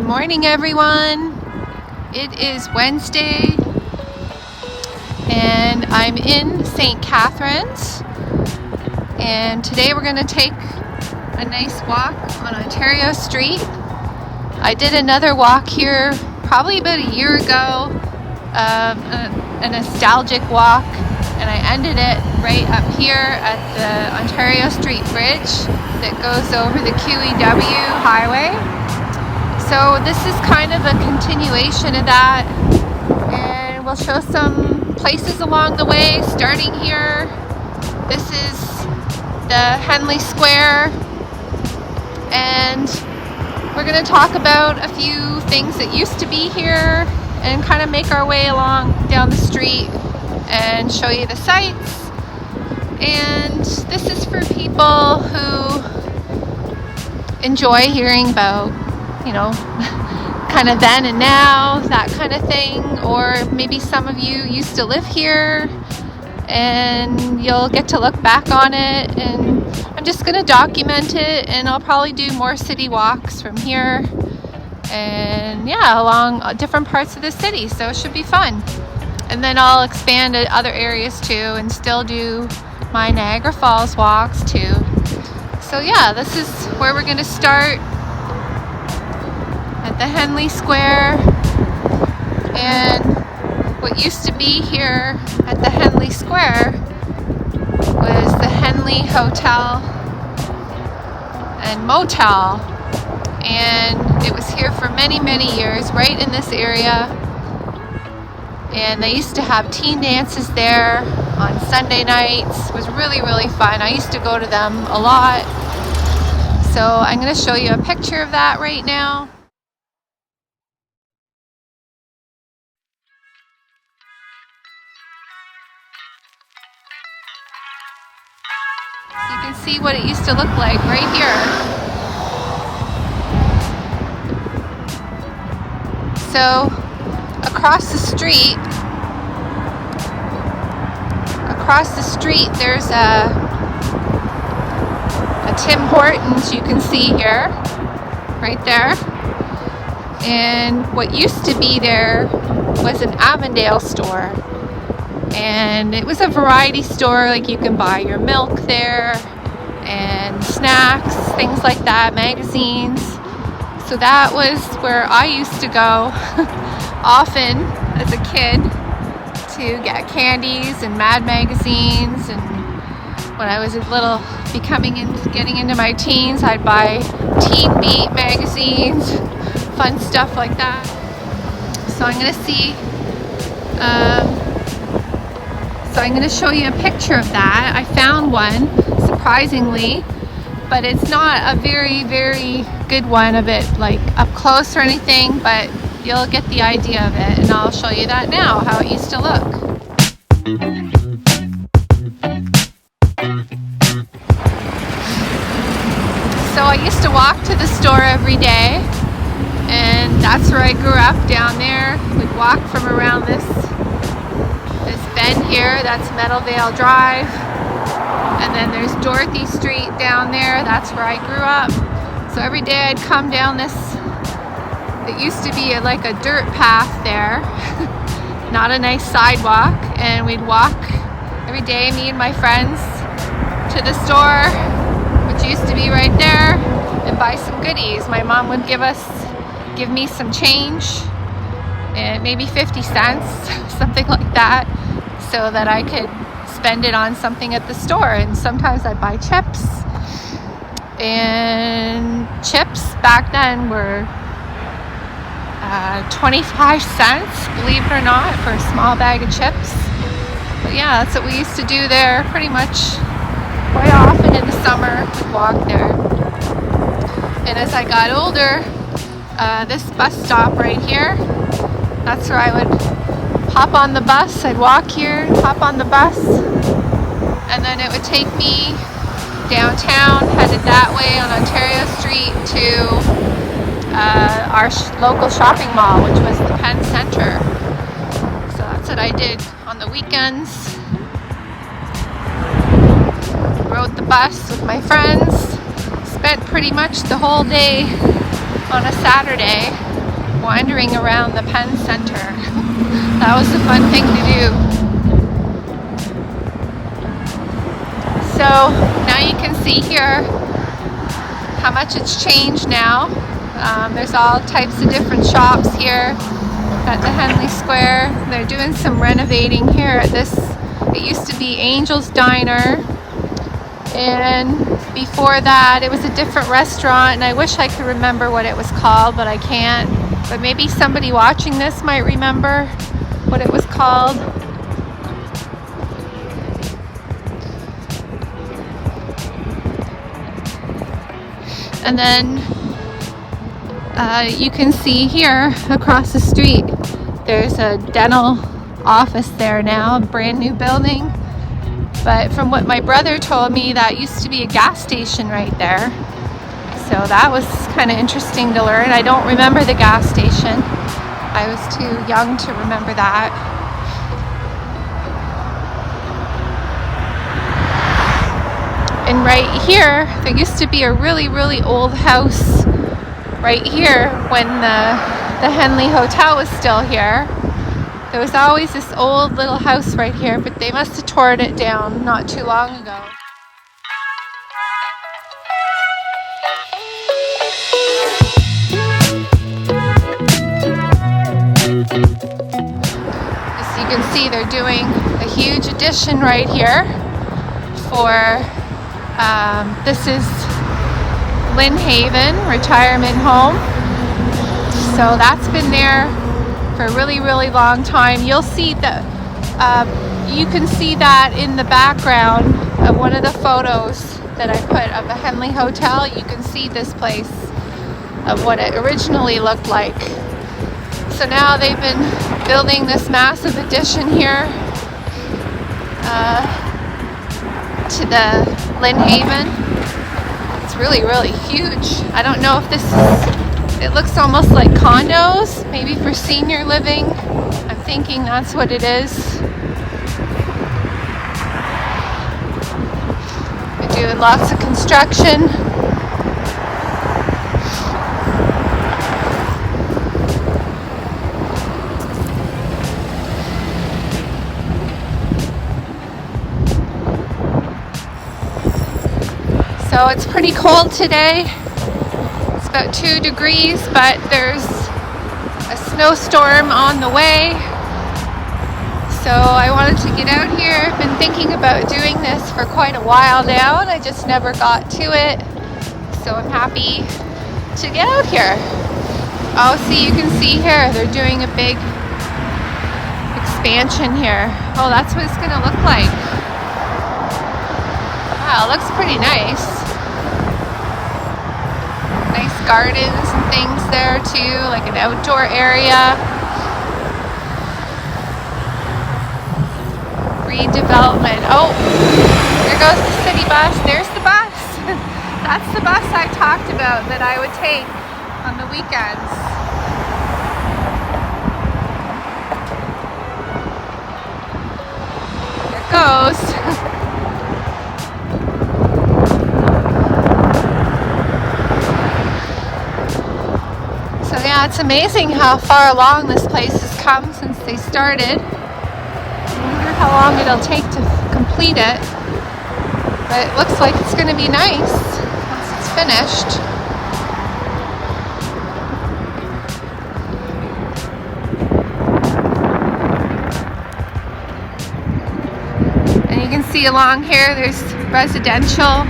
morning, everyone. It is Wednesday and I'm in St. Catharines, and today we're going to take a nice walk on Ontario Street. I did another walk here probably about a year ago, a nostalgic walk, and I ended it right up here at the Ontario Street Bridge that goes over the QEW highway. So this is kind of a continuation of that, and we'll show some places along the way. Starting here, this is the Henley Square, and we're going to talk about a few things that used to be here and kind of make our way along down the street and show you the sights. And this is for people who enjoy hearing about, you know, kind of then and now, that kind of thing. Or maybe some of you used to live here and you'll get to look back on it, and I'm just going to document it, and I'll probably do more city walks from here and along different parts of the city, so it should be fun. And then I'll expand to other areas too and still do my Niagara Falls walks too. So this is where we're going to start, at the Henley Square. And what used to be here at the Henley Square was the Henley Hotel and Motel, and it was here for many years, right in this area. And they used to have teen dances there on Sunday nights. It was really fun. I used to go to them a lot. So I'm going to show you a picture of that right now. So you can see what it used to look like right here. So across the street there's a Tim Hortons, you can see here, right there. And what used to be there was an Avondale store, and it was a variety store. Like, you can buy your milk there and snacks, things like that, magazines. So that was where I used to go often as a kid to get candies and Mad magazines. And when I was getting into my teens, I'd buy Teen Beat magazines, fun stuff like that. So I'm going to show you a picture of that. I found one, surprisingly, but it's not a very good one of it, like up close or anything, but you'll get the idea of it, and I'll show you that now, how it used to look. So I used to walk to the store every day, and that's where I grew up, down there. We'd walk from around this bend here, that's Meadowvale Drive, and then there's Dorothy Street down there, that's where I grew up. So every day I'd come down this, it used to be like a dirt path there, not a nice sidewalk, and we'd walk every day, me and my friends, to the store, which used to be right there, and buy some goodies. My mom would give me some change, and maybe 50 cents, something like that, so that I could spend it on something at the store. And sometimes I'd buy chips, and chips back then were 25 cents, believe it or not, for a small bag of chips. But that's what we used to do there pretty much quite often in the summer. We'd walk there. And as I got older, this bus stop right here, that's where I would hop on the bus. I'd walk here, hop on the bus, and then it would take me downtown, headed that way on Ontario Street to our local shopping mall, which was the Penn Centre. So that's what I did on the weekends. Rode the bus with my friends, spent pretty much the whole day on a Saturday wandering around the Penn Center. That was a fun thing to do. So now you can see here how much it's changed now. There's all types of different shops here at the Henley Square. They're doing some renovating here at this. It used to be Angel's Diner, and before that it was a different restaurant, and I wish I could remember what it was called, but I can't. But maybe somebody watching this might remember what it was called. And then you can see here across the street there's a dental office there now, a brand new building. But from what my brother told me, that used to be a gas station right there. So that was kind of interesting to learn. I don't remember the gas station. I was too young to remember that. And right here, there used to be a really, really old house right here when the Henley Hotel was still here. There was always this old little house right here, but they must have torn it down not too long ago. As you can see, they're doing a huge addition right here for, this is Lynn Haven Retirement Home. So that's been there for a really, really long time. You'll see that, you can see that in the background of one of the photos that I put of the Henley Hotel. You can see this place of what it originally looked like. So now they've been building this massive addition here to the Lynn Haven. It's really, really huge. I don't know if this is, it looks almost like condos, maybe for senior living. I'm thinking that's what it is. They're doing lots of construction. So it's pretty cold today. It's about 2 degrees, but there's a snowstorm on the way. So I wanted to get out here. I've been thinking about doing this for quite a while now, and I just never got to it. So I'm happy to get out here. Oh, see, you can see here, they're doing a big expansion here. Oh, that's what it's gonna look like. Wow, it looks pretty nice. Nice gardens and things there too, like an outdoor area. Redevelopment. Oh, there goes the city bus. There's the bus. That's the bus I talked about that I would take on the weekends. There it goes. Yeah, it's amazing how far along this place has come since they started. I wonder how long it'll take to complete it. But it looks like it's going to be nice once it's finished. And you can see along here there's residential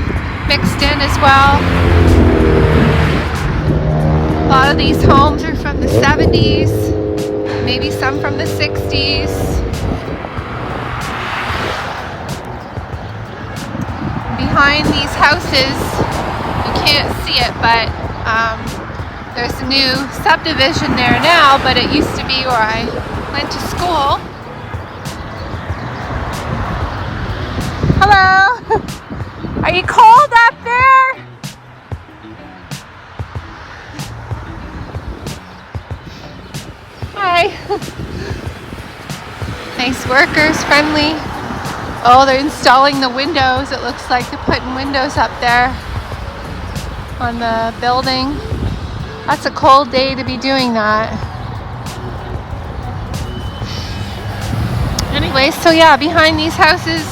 mixed in as well. A lot of these homes are from the 70s, maybe some from the 60s. Behind these houses, you can't see it, but there's a new subdivision there now, but it used to be where I went to school. Hello! Are you cold up there? Hi. Nice workers, friendly. Oh, they're installing the windows. It looks like they're putting windows up there on the building. That's a cold day to be doing that. Anyway, so yeah, behind these houses,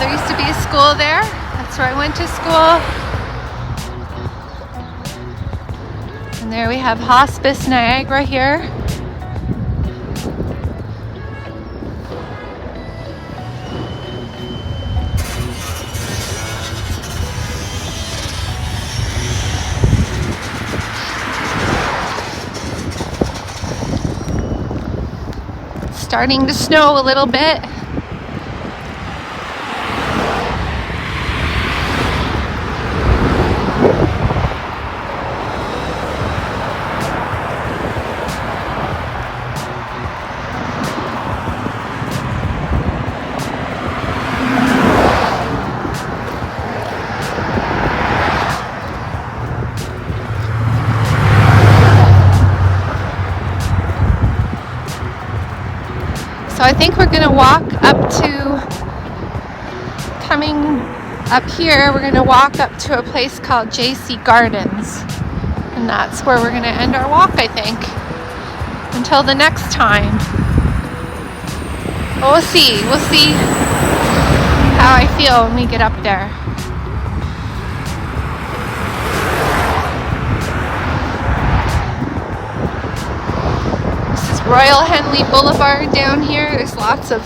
there used to be a school there. That's where I went to school. And there we have Hospice Niagara here. Starting to snow a little bit. So I think we're going to walk up to, coming up here, we're going to walk up to a place called Jaycee Gardens. And that's where we're going to end our walk, I think. Until the next time. But we'll see. We'll see how I feel when we get up there. Royal Henley Boulevard down here. There's lots of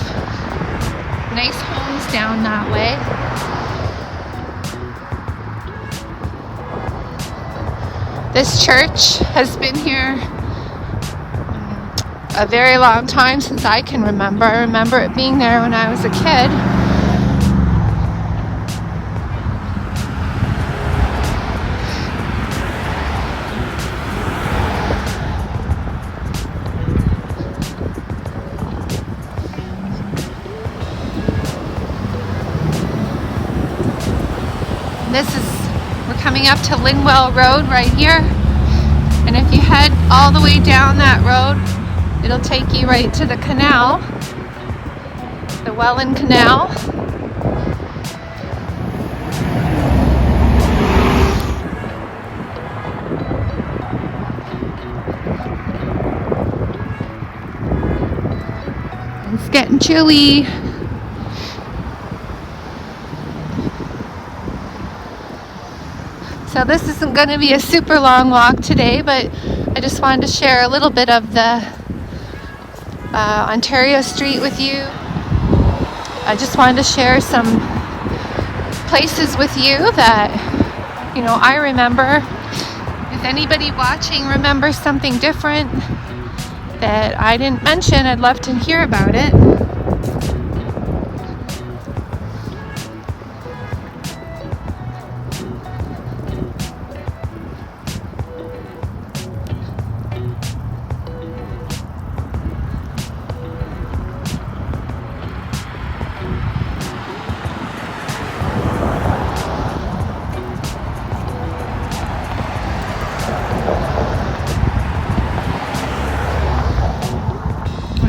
nice homes down that way. This church has been here a very long time, since I can remember. I remember it being there when I was a kid. We're coming up to Linwell Road right here, and if you head all the way down that road, it'll take you right to the canal, the Welland Canal. It's getting chilly. So this isn't going to be a super long walk today, but I just wanted to share a little bit of the Ontario Street with you. I just wanted to share some places with you that, you know, I remember. If anybody watching remembers something different that I didn't mention, I'd love to hear about it.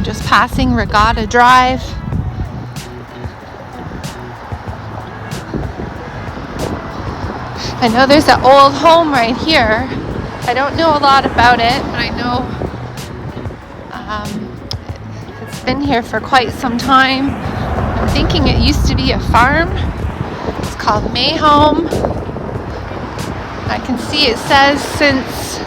Just passing Regatta Drive. I know there's an old home right here. I don't know a lot about it, but I know it's been here for quite some time. I'm thinking it used to be a farm. It's called Mayhome. I can see it says since,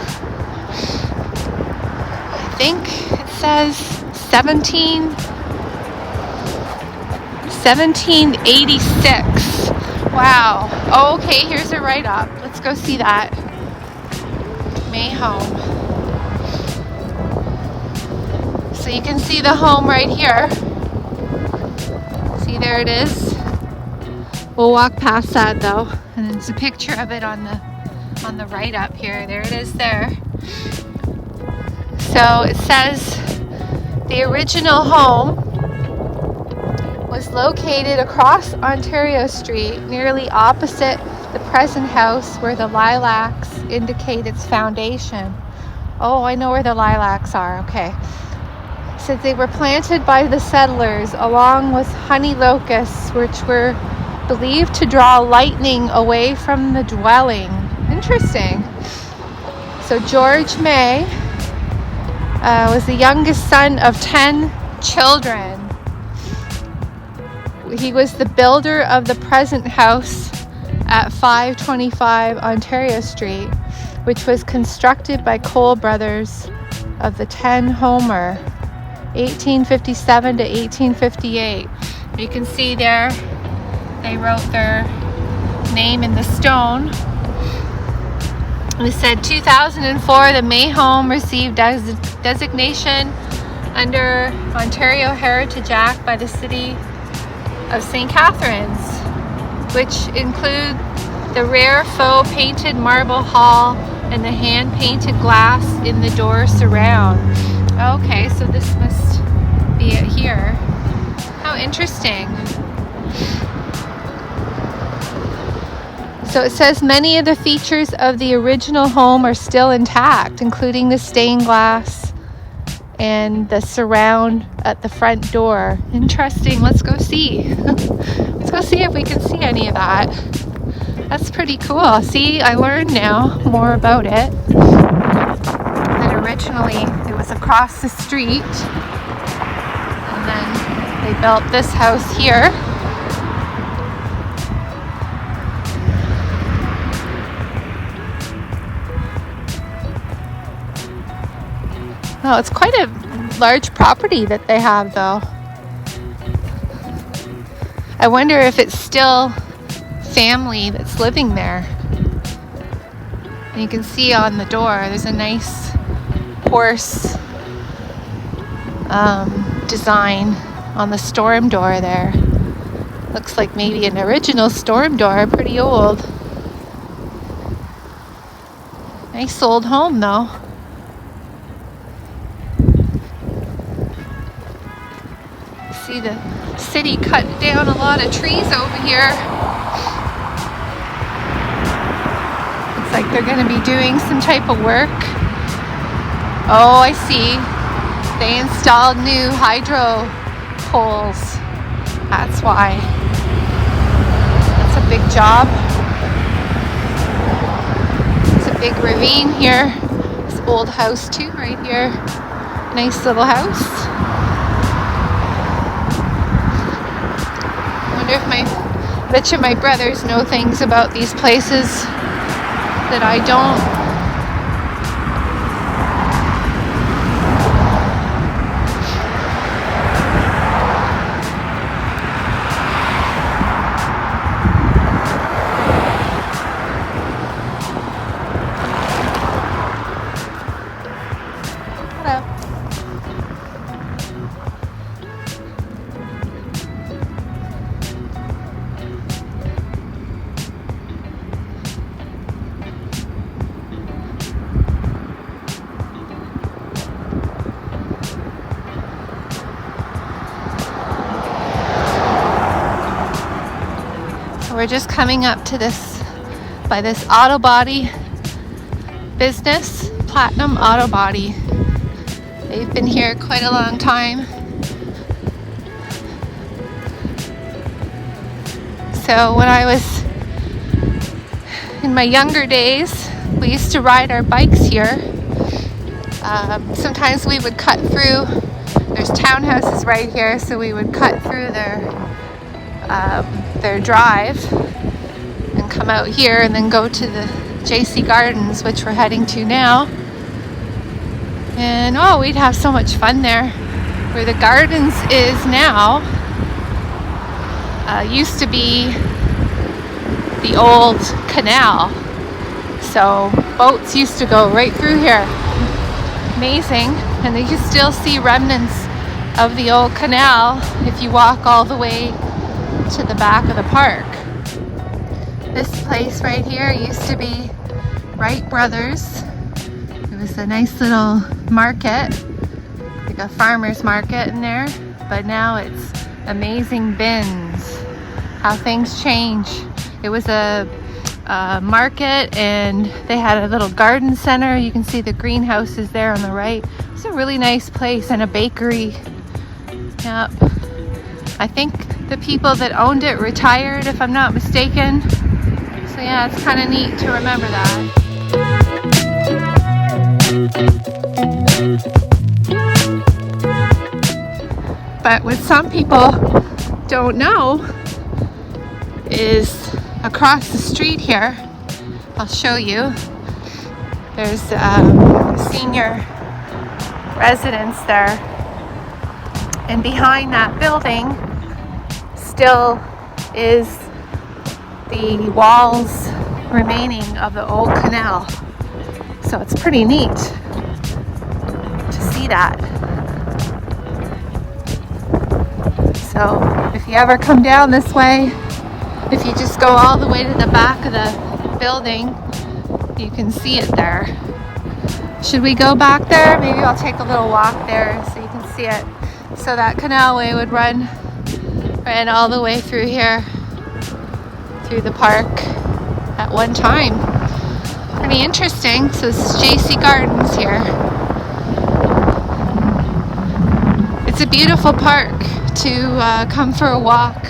I think it says 1786. Wow. Oh, okay, here's a write-up. Let's go see that. Mayhome. So you can see the home right here. See, there it is. We'll walk past that though. And there's a picture of it on the write-up here. There it is there. So it says the original home was located across Ontario Street, nearly opposite the present house where the lilacs indicate its foundation. Oh, I know where the lilacs are. Okay. It said they were planted by the settlers along with honey locusts, which were believed to draw lightning away from the dwelling. Interesting. So George May was the youngest son of 10 children. He was the builder of the present house at 525 Ontario Street, which was constructed by Cole Brothers of the 10 Homer, 1857 to 1858. You can see there they wrote their name in the stone. It said 2004 the May home received designation under Ontario Heritage Act by the city of St. Catharines, which include the rare faux painted marble hall and the hand painted glass in the door surround. Okay, so this must be it here. How interesting. So it says many of the features of the original home are still intact, including the stained glass and the surround at the front door. Interesting. Let's go see. Let's go see if we can see any of that. That's pretty cool. See, I learned now more about it. That originally it was across the street, and then they built this house here. Oh, it's quite a large property that they have, though. I wonder if it's still family that's living there. And you can see on the door there's a nice horse design on the storm door there. Looks like maybe an original storm door, pretty old. Nice old home, though. See the city cut down a lot of trees over here. Looks like they're going to be doing some type of work. Oh, I see. They installed new hydro poles. That's why. That's a big job. It's a big ravine here. This old house too, right here. Nice little house. I bet you my brothers know things about these places that I don't. Hello. We're just coming up to this by this auto body business, Platinum Auto Body. They've been here quite a long time. So when I was in my younger days, we used to ride our bikes here. Sometimes we would cut through, there's townhouses right here, so we would cut through their drive and come out here and then go to the Jaycee Gardens, which we're heading to now. And oh, we'd have so much fun there. Where the gardens is now used to be the old canal. So boats used to go right through here. Amazing. And you can still see remnants of the old canal if you walk all the way to the back of the park. This place right here used to be Wright Brothers. It was a nice little market, like a farmer's market in there, but now it's Amazing Bins. How things change. It was a market, and they had a little garden center. You can see the greenhouses there on the right. It's a really nice place, and a bakery. Yep. I think the people that owned it retired, if I'm not mistaken. So yeah, it's kind of neat to remember that. But what some people don't know is across the street here, I'll show you, there's a senior residence there, and behind that building still is the walls remaining of the old canal. So it's pretty neat to see that. So if you ever come down this way, if you just go all the way to the back of the building, you can see it there. Should we go back there? Maybe I'll take a little walk there so you can see it. So that canalway would ran all the way through here, through the park at one time. Pretty interesting. So this is Jaycee Gardens here. It's a beautiful park to come for a walk.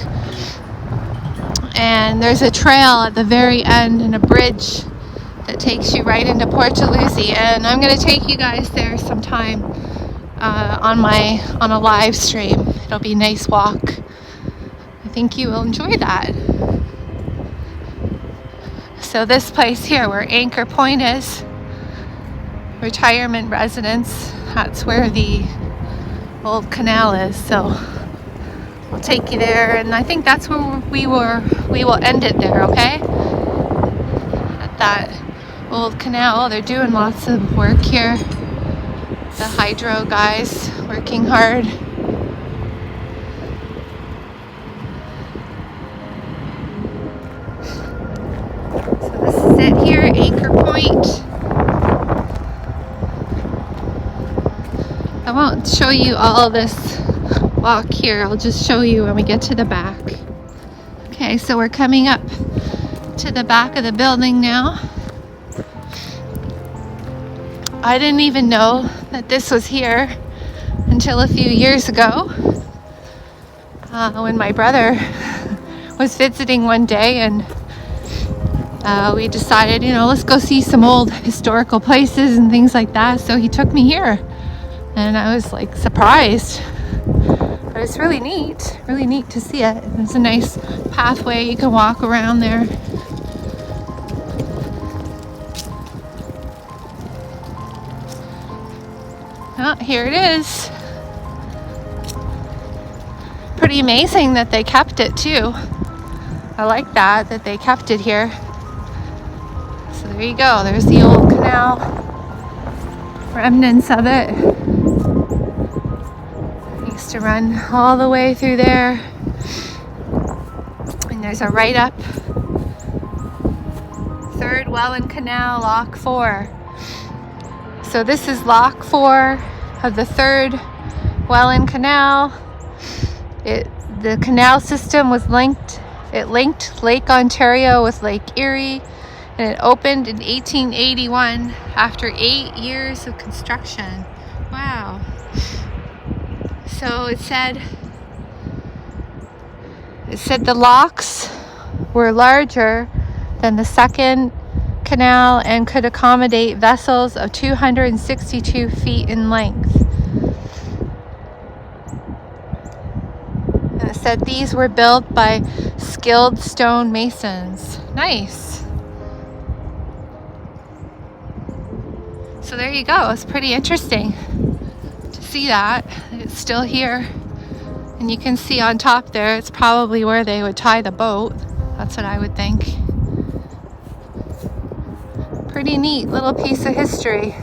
And there's a trail at the very end and a bridge that takes you right into Port Dalhousie. And I'm going to take you guys there sometime on a live stream. It'll be a nice walk. I think you will enjoy that. So this place here where Anchor Point is, retirement residence, that's where the old canal is. So we'll take you there, and I think that's where we will end it there, okay? At that old canal. They're doing lots of work here. The hydro guys working hard. So this is it here, Anchor Point. I won't show you all this walk here. I'll just show you when we get to the back. Okay, so we're coming up to the back of the building now. I didn't even know that this was here until a few years ago when my brother was visiting one day, and we decided, let's go see some old historical places and things like that. So he took me here, and I was like surprised. But it's really neat to see it. There's a nice pathway you can walk around there. Oh, here it is. Pretty amazing that they kept it too. I like that they kept it here. So there you go. There's the old canal. Remnants of it. Used to run all the way through there. And there's a right up. 3rd Welland Canal, Lock 4. So this is Lock 4 of the 3rd Welland Canal. The canal system was linked. It linked Lake Ontario with Lake Erie, and it opened in 1881 after 8 years of construction. Wow. So it said the locks were larger than the 2nd canal and could accommodate vessels of 262 feet in length. And it said these were built by skilled stone masons. Nice. So there you go. It's pretty interesting to see that it's still here. And you can see on top there, it's probably where they would tie the boat. That's what I would think. Pretty neat little piece of history.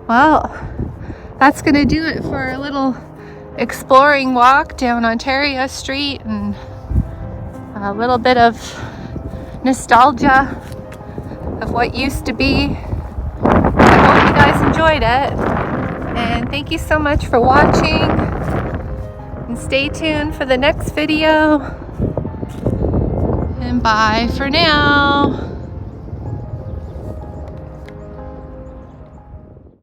Well, that's gonna do it for a little exploring walk down Ontario Street and a little bit of nostalgia of what used to be. I hope you guys enjoyed it, and thank you so much for watching, and stay tuned for the next video. And bye for now.